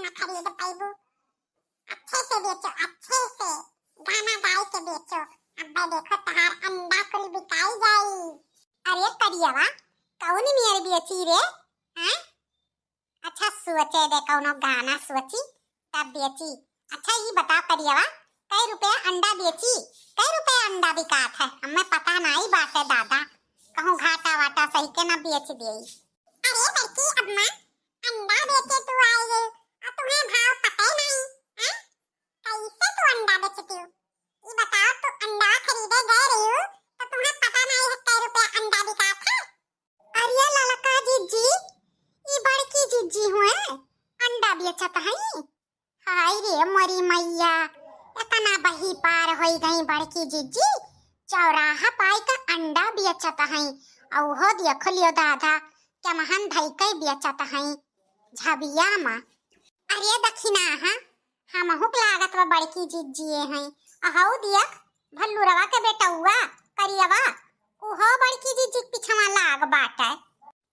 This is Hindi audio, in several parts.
ना खरीद पाइबू। अच्छे से बेचो, अच्छे से गाना गाय के बेचो। अब्बा देखो तहार अंडा कुल बिकाई जाई। अरे करियवा कौन नियर बेची रे? हैं? अच्छा सोचे दे कौनो गाना सोची तब बेची। अच्छा ये बता करियवा कई रुपया अंडा बेची? कई रुपया अंडा बिकात है? हमें पता नहीं बाटे दादा, कहूँ घाटा वाटा सही के ना बेच दे। अरे बड़की अम्मा अंडा बेचे तू आई है और तुम्हें भाव पता ही नहीं हैं? कैसे तू अंडा बेचती हो? ये बताओ तू अंडा खरीदे गए रही हो तो तुम्हें पता नहीं है कै रुपया अंडा बिकात है? अरे ललका जीजी ये बड़की जीजी हुए अंडा बेचत है। हाय रे मरी मैया इतना बही पार होई गई बड़की जीजी, चौराहा पाई का अंडा बेचत है। और हो देख लियो दादा क्या महान धई कई बेचत है झबिया मा। अरे दक्षिणा हां हम हुक लागत व बड़की जीजी हैं। अहौ देख भल्लूरवा के बेटा हुआ करियवा ओहो बड़की जीजी पिछवा लाग बाटे।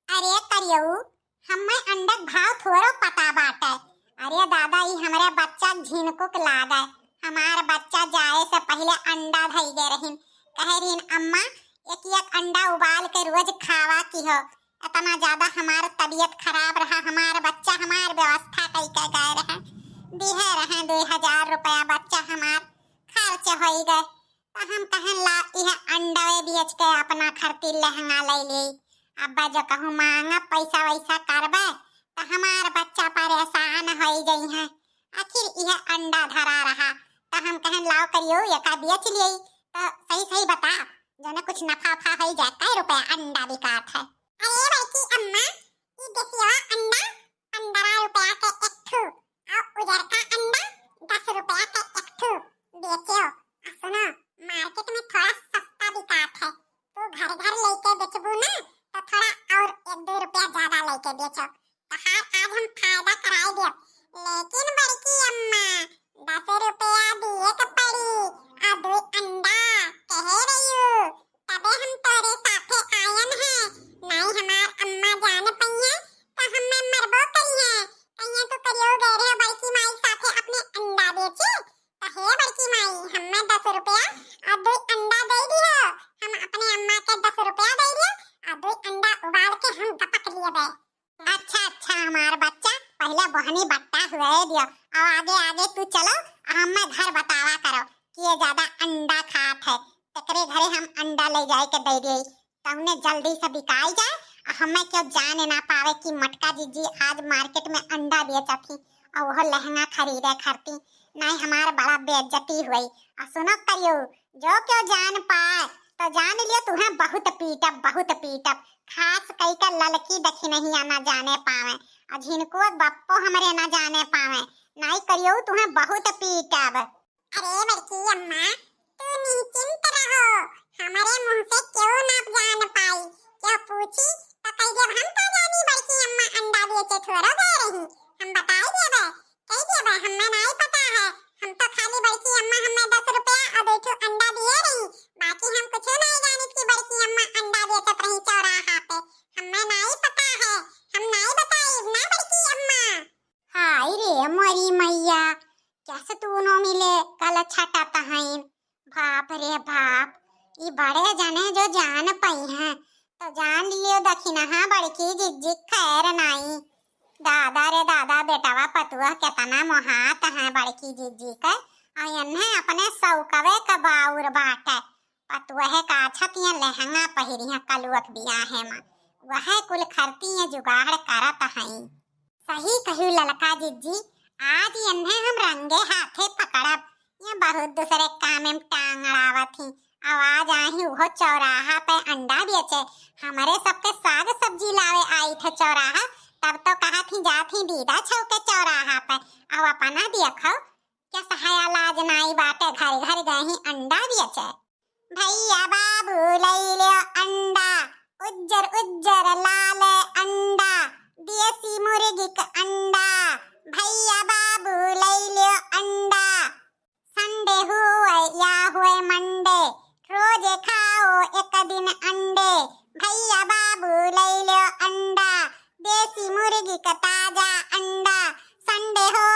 अरे करियऊ हमें अंडा भाव थोड़ो पता बाटे। अरे दादा ये हमारे बच्चा झिनकुक लागे, हमार बच्चा जाए से पहले अंडा धई दे रहीन, कहे रहीन अम्मा एक एक अंडा उबाल के रोज खावा की हो। इतना ज्यादा हमार तबीयत खराब रहा, हमार बच्चा हमार व्यवस्था कई के गए रहे, दिहे रहे 2000 रुपया बच्चा हमार खर्च हो गए। तो हम कहें ला यह अंडा बेच के अपना खर्ची लहंगा ले ली। अब्बा जो कहूँ मांगा पैसा वैसा करबे तो हमार बच्चा परेशान हो गई है। आखिर यह अंडा धरा रहा तो हम कहें लाओ करियो ये का बेच लिए तो सही सही बता जो ना कुछ नफा फा हो जाए। कै रुपया अंडा बिकात है? अरे बड़की अम्मा ये देसिया अंडा 15 रुपया के एक ठो और उधर का अंडा 10 रुपया के एक ठो बेचो। सुनो मार्केट में थोड़ा सस्ता बिकात है, तो घर घर लेके बेचबू ना तो थोड़ा और 1-2 रुपया ज्यादा लेके बेचो। तो हाँ आज हम फायदा कराए दे। लेकिन बड़की अम्मा 10 रुपया दिए के पड़ी और 2 अंडा कह रही हो तबे हम तोरे साथे आयन है। नहीं हमार अम्मा जान पइया तो हमें मरबो करी है। कहिया तो करियो गए रहे बड़की माई साथे अपने अंडा बेचे तो हे बड़की माई हमें 10 रुपया और 2 अंडा दे दियो। हम अपने अम्मा के 10 रुपया दे दियो और 2 अंडा उबाल के हम गपक लिए बे। अच्छा अच्छा हमार बच्चा पहले बहनी बट्टा हुए दियो और आगे आगे तू चलो हमें घर बतावा करो कि ये ज्यादा अंडा खात है। तकरे घरे हम अंडा ले जाए के दे दे तो उन्हें जल्दी से बिकाई जाए और हमें क्यों जाने ना पावे कि मटका जीजी आज मार्केट में अंडा बेचत थी और वह लहंगा खरीदे खरती। नहीं हमार बड़ा बेइज्जती हुई। और सुनो करियो जो क्यों जान पाए तो जान लियो तुम्हें बहुत पीटब खास कई का ललकी दखी नहीं आना जाने पावे और जिनको बप्पो हमारे ना जाने पावे नहीं करियो तुम्हें बहुत पीटब। अरे बड़की अम्मा तू निश्चिंत रहो, हमारे मुंह से क्यों ना जान पाई क्या पूछी तो कह दे हम तो जानी बड़की अम्मा अंडा बेचे थोड़ा गए रही हम बताई देबे कह देबे हमें नहीं पता है। हम तो खाली बड़की अम्मा हमें 10 रुपया और 2 ठो अंडा दिए रही, बाकी हम कुछ नहीं जानी कि बड़की अम्मा अंडा बेचत रही चौराहा पे। हमें नहीं पता है, हम नहीं बताई ना बड़की अम्मा। हाय रे मरी मैया कैसे तू नो मिले कल छटा तहन। बाप रे बाप ये बड़े जने जो जान पाई हैं तो जान लियो दखिना हाँ बड़की जिज्जी खैर नहीं। दादा रे दादा बेटावा पतुआ कितना मोहात है बड़की जीजी के आयन है अपने सौकवे का बाउर बाटे। पतुआ है का छतियां लहंगा पहिरी है कलुअक बियाहे में वह कुल खरती है जुगाड़ करत है। सही कहू ललका जीजी आज इन्हें हम रंगे हाथे पकड़ब। ये बहुत दूसरे काम में टांग अड़ावत थी। आवाज आई वो चौराहा पे अंडा बेचे हमारे सबके साग सब्जी लावे आई थे चौराहा तब तो कहा थी जाती दीदा छौके चौराहा पे अब अपना देखो क्या सहाया लाज नाई बाटे घर घर गए ही अंडा बेचे। भैया बाबू ले लो अंडा उज्जर उज्जर लाल अंडा देसी मुर्गी का अंडा। भैया बाबू ले लो अंडा संडे हुए या हुए मंडे रोज खाओ एक दिन अंडे। भैया बाबू ले लो अंडा देसी मुर्गी का ताजा अंडा संडे हो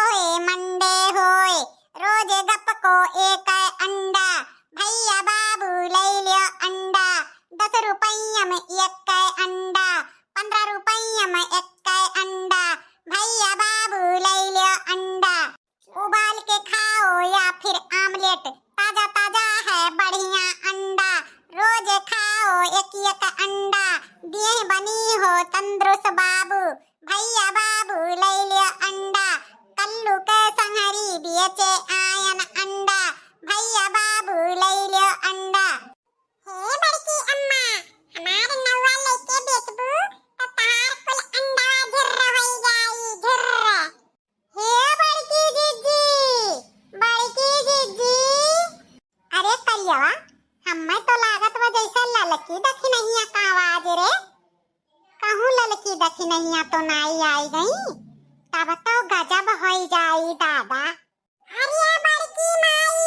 तो नाई आई गई तब तो गजब होई जाई दादा। अरे बड़की माई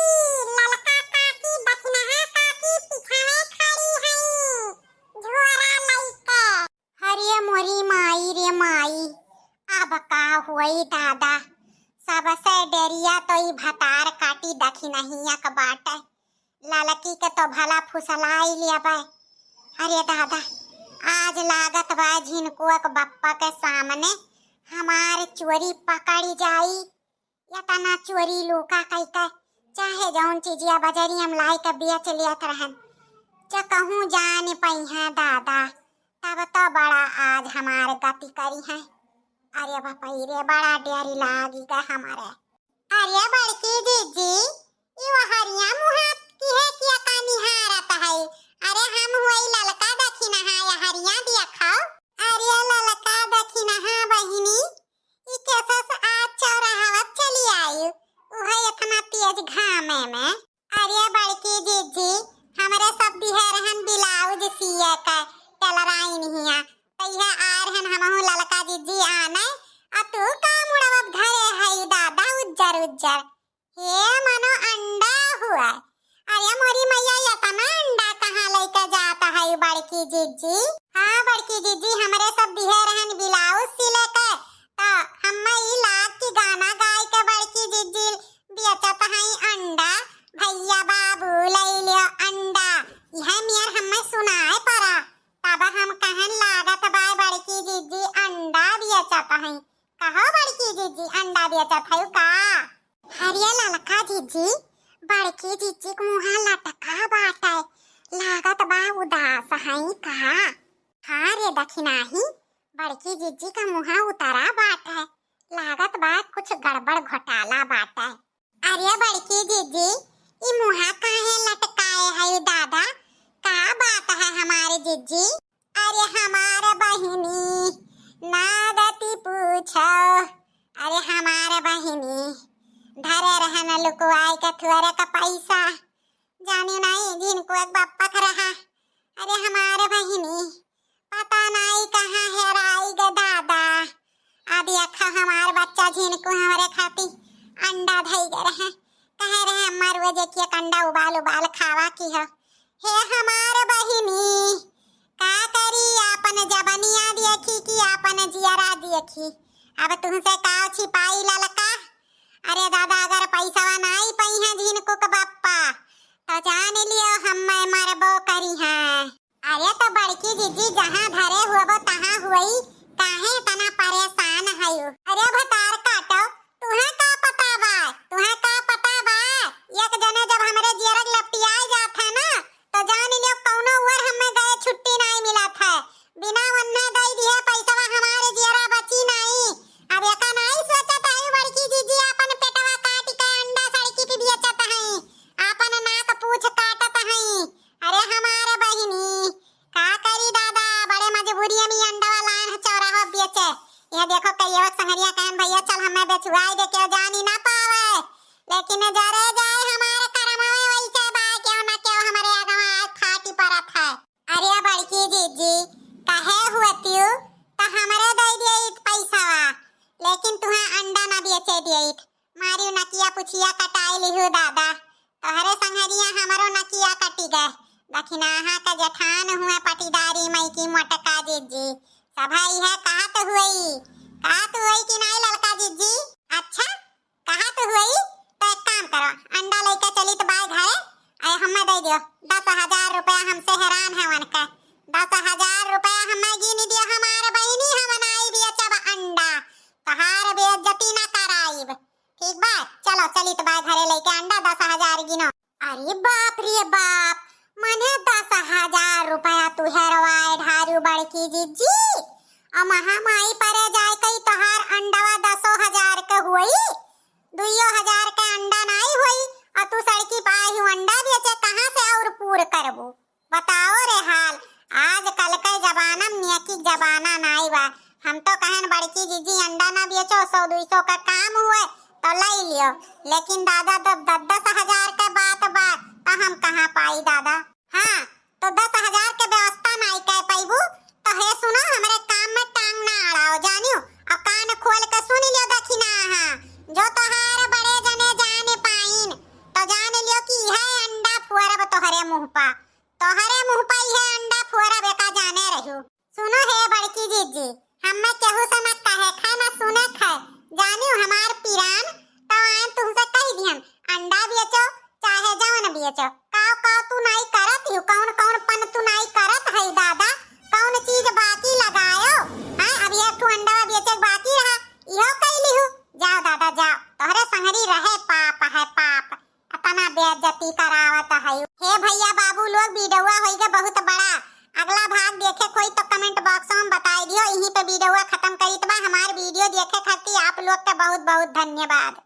ललका काकी दक्षिणहा काकी पिछाने खड़ी हई झोरा लइके। अरे मोरी माई रे माई अब का हुई दादा सबसे डरिया तो ई भतार काटी दक्षिणहिया का बाट ललकी के तो भला फुसलाई लिया बा। अरे दादा आज लागत बा झिनकुआ के बप्पा के सामने हमार चोरी पकड़ी जाई या तना चोरी लुका कई के चाहे जौन चीजिया बजरी हम लाई के बेच लियत रहन च कहूँ जान पई है दादा तब तो बड़ा आज हमारे गति करी है। अरे बापा रे बड़ा डर लागी का हमारे। अरे बड़की दीदी ये हरिया मुहा की है कि का निहारत है। अरे हम हुई ललका दक्षिणहा या हरिया दिया खाओ। अरे ललका दक्षिणहा बहिनी ई कैसे आज चौराहावत चली आई उहे इतना तेज घामे में। अरे बड़की दीदी हमरे सब दिहरहन ब्लाउज सिए का टेलराइन हिया तइहा आरहन हमहु ललका दीदी आने आ तू का मुड़ब घरे हई दादा उज्जर उज्जर हे मनो अंडा हुआ। अरे मोरी मैया ये तना अंडा कहाँ लेके जाता है बड़की जीजी। हाँ बड़की जीजी हमरे सब दिहरहन ब्लाउज सिले के तो हम ई लाग की गाना गाय के बड़की जीजी बेचत हई अंडा भैया बाबू ले लियो अंडा यह मियार हमें सुनाए परा तब हम कहन लागत बा बड़की जीजी अंडा बेचत हई। कहो बड़की जीजी अंडा बेचत हई का। हरिया ललका जीजी बड़की जीजी को मुहा लटका बाटे लागत बा उदास हई का। हाँ रे दक्षिणाही बड़की जीजी का मुहा उतारा बाटे लागत बा कुछ गड़बड़ घोटाला बाटे। अरे बड़की जीजी ई मुहा काहे लटकाए है दादा का बात है हमारे जीजी। अरे हमारे बहिनी नागति पूछो। अरे हमारे बहिनी धरे रहन लुकवाई के थुअरे का पैसा जानी नहीं जिनको एक बापा का रहा। अरे हमारे बहिनी पता नहीं कहाँ हेराई गे दादा। अब यखा हमारे बच्चा जिनको हमारे खाती अंडा धई गे रहे कह रहे हमार वजह की अंडा उबाल उबाल खावा की हो। हे हमारे बहिनी का करी आपन जबनिया देखी कि आपन जियरा देखी अब तुमसे का छिपाई ललका। अरे दादा अगर पैसा नहीं पई है जिनको का बाप्पा तो जान लियो हम मरबो करी है। अरे तो बड़की जीजी जहाँ धरे हुआ तहाँ हुई काहे तना परेशान है। अरे भतार काटो तुहे का पता बा तुहे का पता बा एक जने जब हमरे जियरक लपटिया जात है ना तो जान लियो कौनो वर हमें गए छुट्टी नहीं मिला था बिना वन्ने दई दिए पैसा हमारे जियरा बची नहीं। अब एका नहीं सोचत है बड़की जीजी अपन पेटवा काट के अंडा सड़की पे बेचत है अपन नाक पूछ काटत है। अरे हमारे बहिनी का करी दादा बड़े मजबूरी में अंडा वाला चौराहा बेचे। ये देखो कई वक्त संगरिया कहन भैया चल हमें बेचुआई दे के जानी ना पावे लेकिन जरे जाए हमारे कर्म में वैसे बा क्यों ना क्यों हमारे आगवा खाटी परत है। अरे बड़की जीजी कहे हुए तू तो हमारे दे दिए पैसा लेकिन तुम्हें अंडा ना बेचे दिए मारी नकिया पुछिया कटाई लिहु दादा तोहरे संगरिया हमारो नकिया कटी गए दक्षिणाहा का जठान हुए पटीदारी मई की मोटका जीजी सभाई है कहा तो हुई कि नहीं ललका जीजी। अच्छा कहा तो हुई तो एक काम करो अंडा लेके चली तो बाय घरे आए हमें दे दियो 10,000 रुपया हमसे हैरान है उनका 10,000 रुपया हमें गिनी दियो हमारे बहिनी हम बनाई दियो जब अंडा तहार बेइज्जती ना कराइब ठीक बा। चलो चली तो बाय घरे लेके अंडा 10,000 गिनो। अरे बाप रे बाप मने 10,000 रुपया तू हेरवाए ढारू बड़की जीजी और महामाई परे जाए कई तोहार अंडवा 10,000 के हुई 2,000 के अंडा नहीं हुई और तू सड़की पाई हूँ अंडा बेचे कहाँ से और पूर करबू बताओ रे हाल। आज कल के जमाना में नेकी जमाना नहीं बा हम तो कहन बड़की जीजी अंडा ना बेचो 100-200 का काम हुए तो ले लियो लेकिन दादा तो 10,000 के बात बा तो हम कहाँ पाई दादा। हाँ तो 10,000 के व्यवस्था नहीं कर पाईबू तो हे सुनो हमारे काम में टांग ना अड़ाओ जानियो। अब कान खोल के सुन लियो दखिना हाँ, जो तोहार बड़े जने जाने पाइन तो जान लियो कि है अंडा फुअरब तोहरे मुंह पा, तोहरे मुंह पा है अंडा फुअरब का जाने रहियो। सुनो हे बड़की जीजी, हमें केहू से मत कहे खाए ना सुने खाए, जानियो हमार पिरान तो आए तुमसे कह दिहन अंडा बेचो चाहे जवन बेचो, काव तू नहीं करत यू, कौन कौन पन तू नहीं करत है दादा, कौन चीज बाकी लगायो हां। अब ये तू अंडा बेचे बाकी रहा इहो कैली हूं। जाओ दादा जाओ, तोहरे संगरी रहे पाप है पाप, अपना बेइज्जती करावत है। हे भैया बाबू लोग वीडियोवा होइगे बहुत बड़ा, अगला भाग देखे कोई तो कमेंट बॉक्स में बताई दियो। यहीं पे वीडियोवा खत्म करी तो हमार वीडियो देखे खातिर आप लोग के बहुत बहुत धन्यवाद।